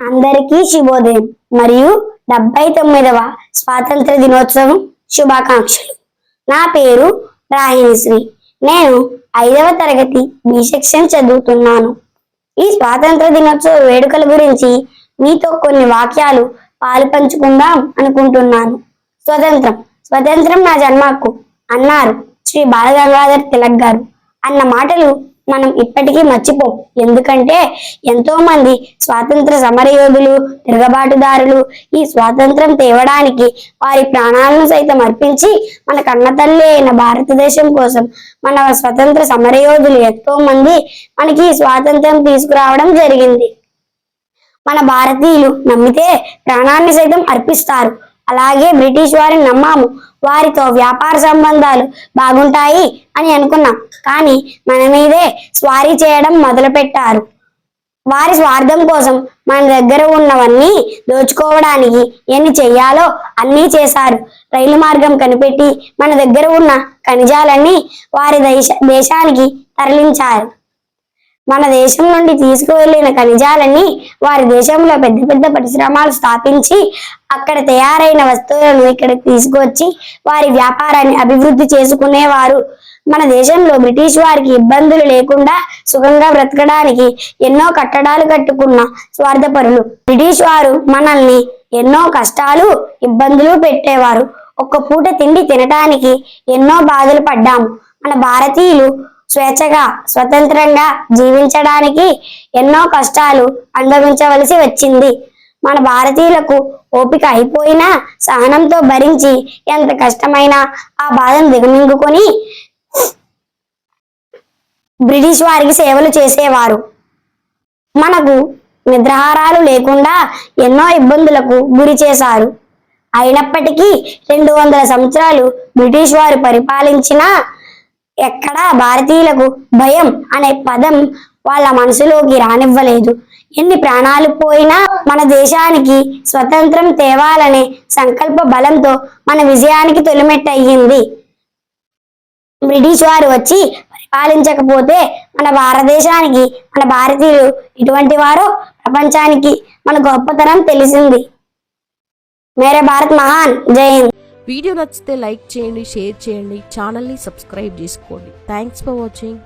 అందరికీ శుభోదయం మరియు 79వ స్వాతంత్ర దినోత్సవం శుభాకాంక్షలు. నా పేరు రాహిణిశ్రీ. నేను 5వ తరగతి బి సెక్షన్ చదువుతున్నాను. ఈ స్వాతంత్ర దినోత్సవ వేడుకల గురించి మీతో కొన్ని వాక్యాలు పాలు పంచుకుందాం అనుకుంటున్నాను. స్వతంత్రం నా జన్మకు అన్నారు శ్రీ బాలగంగాధర్ తిలక్ గారు. అన్న మాటలు మనం ఇప్పటికీ మర్చిపోం. ఎందుకంటే ఎంతో మంది స్వాతంత్ర సమరయోధులు, తిరగబాటుదారులు ఈ స్వాతంత్రం తేవడానికి వారి ప్రాణాలను సైతం అర్పించి మన కన్నతల్లి అయిన భారతదేశం కోసం మన స్వతంత్ర సమరయోధులు ఎంతో మంది మనకి స్వాతంత్రం తీసుకురావడం జరిగింది. మన భారతీయులు నమ్మితే ప్రాణాన్ని సైతం అర్పిస్తారు. అలాగే బ్రిటిష్ వారిని నమ్మాము, వారితో వ్యాపార సంబంధాలు బాగుంటాయి అని అనుకున్నాం. కానీ మన మీదే స్వారీ చేయడం మొదలు పెట్టారు. వారి స్వార్థం కోసం మన దగ్గర ఉన్నవన్నీ దోచుకోవడానికి ఎన్ని చెయ్యాలో అన్నీ చేశారు. రైలు మార్గం కనిపెట్టి మన దగ్గర ఉన్న ఖనిజాలన్నీ వారి దేశానికి తరలించారు. మన దేశం నుండి తీసుకువెళ్లిన ఖనిజాలన్నీ వారి దేశంలో పెద్ద పెద్ద పరిశ్రమలు స్థాపించి అక్కడ తయారైన వస్తువులను ఇక్కడికి తీసుకొచ్చి వారి వ్యాపారాన్ని అభివృద్ధి చేసుకునేవారు. మన దేశంలో బ్రిటిష్ వారికి ఇబ్బందులు లేకుండా సుఖంగా బ్రతకడానికి ఎన్నో కట్టడాలు కట్టుకున్న స్వార్థపరులు. బ్రిటిష్ వారు మనల్ని ఎన్నో కష్టాలు ఇబ్బందులు పెట్టేవారు. ఒక్క పూట తిండి తినటానికి ఎన్నో బాధలు పడ్డాము. మన భారతీయులు స్వేచ్ఛగా స్వతంత్రంగా జీవించడానికి ఎన్నో కష్టాలు అనుభవించవలసి వచ్చింది. మన భారతీయులకు ఓపిక అయిపోయినా సహనంతో భరించి ఎంత కష్టమైనా ఆ బాధను దిగమింగుకొని బ్రిటిష్ వారికి సేవలు చేసేవారు. మనకు నిద్రాహారాలు లేకుండా ఎన్నో ఇబ్బందులకు గురి చేశారు. అయినప్పటికీ 200 సంవత్సరాలు బ్రిటిష్ వారు పరిపాలించిన ఎక్కడా భారతీయులకు భయం అనే పదం వాళ్ళ మనసులోకి రానివ్వలేదు. ఎన్ని ప్రాణాలు పోయినా మన దేశానికి స్వతంత్రం తేవాలనే సంకల్ప బలంతో మన విజయానికి తొలిమెట్టయింది. బ్రిటిష్ వారు వచ్చి పరిపాలించకపోతే మన భారతదేశానికి మన భారతీయులు ఎటువంటి వారో ప్రపంచానికి మన గొప్పతనం తెలిసింది. మేరే భారత్ మహాన్. జై హింద్. వీడియో నచ్చితే లైక్ చేయండి, షేర్ చేయండి, ఛానల్ని సబ్స్క్రైబ్ చేసుకోండి. Thanks for watching.